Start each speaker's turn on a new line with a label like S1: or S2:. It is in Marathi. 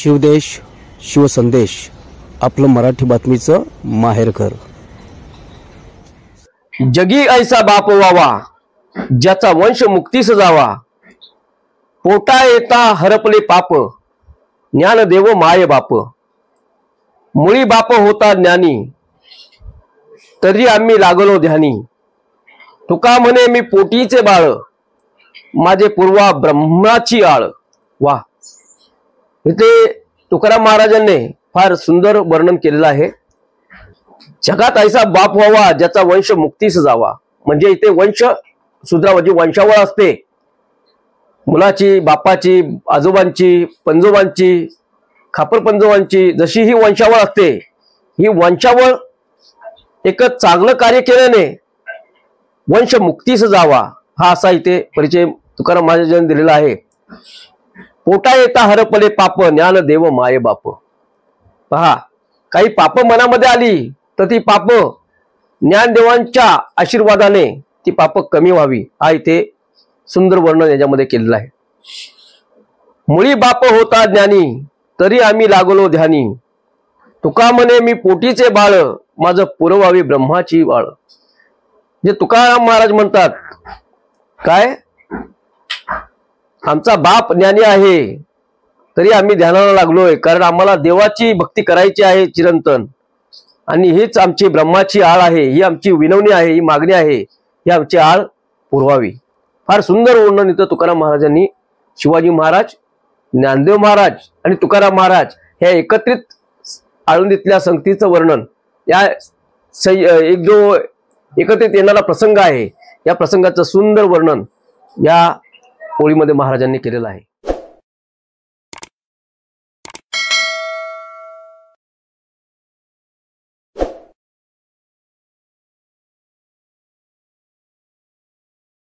S1: शिवदेश शिवसंदेश आपलं मराठी बातमीचं माहेरघर।
S2: जगी ऐसा बाप व्हावा ज्याचा वंश मुक्तीस जावा, पोटा येता हरपले पाप ज्ञान देव माय बाप। मुळी बाप होता ज्ञानी तरी आम्ही लागलो ध्यानी, तुका म्हणे मी पोटीचे बाळ माझे पूर्वा ब्रह्माची आळ। वा, इथे तुकाराम महाराजांनी फार सुंदर वर्णन केलेलं आहे। जगात ऐसा बाप व्हावा ज्याचा वंश मुक्तीस जावा, म्हणजे इथे वंश सुधारावा, जी वंशावळ असते मुलाची, बापाची, आजोबांची, पंजोबांची, खापर पंजोबांची, जशी ही वंशावळ असते, ही वंशावळ एक चांगलं कार्य केल्याने वंश मुक्तीस जावा, हा असा इथे परिचय तुकाराम महाराजांनी दिलेला आहे। पोटा येता हरपले पाप ज्ञान देव माये बाप। पहा, काही पाप मनामध्ये आली तर ती पाप ज्ञानदेवांच्या आशीर्वादाने ती पाप कमी व्हावी, हा इथे सुंदर वर्णन याच्यामध्ये केलेलं आहे। मुळी बाप होता ज्ञानी तरी आम्ही लागलो ध्यानी, तुका म्हणे मी पोटीचे बाळ माझं पुरवावी ब्रह्माची बाळ। जे तुकाराम महाराज म्हणतात काय, आमचा बाप ज्ञानी आहे तरी आम्ही ध्यानाला लागलोय, कारण आम्हाला देवाची भक्ती करायची आहे चिरंतन, आणि हीच आमची ब्रह्माची आळ आहे, ही आमची विनवणी आहे, ही मागणी आहे, ही आमची आळ पुरवावी। फार सुंदर वर्णन इथं तुकाराम महाराजांनी, शिवाजी महाराज, ज्ञानदेव महाराज आणि तुकाराम महाराज ह्या एकत्रित आळंदीतल्या संगतीचं वर्णन, या एक जो एकत्रित येणारा प्रसंग आहे, या प्रसंगाचं सुंदर वर्णन या ओळीमध्ये महाराजांनी केलेलं आहे।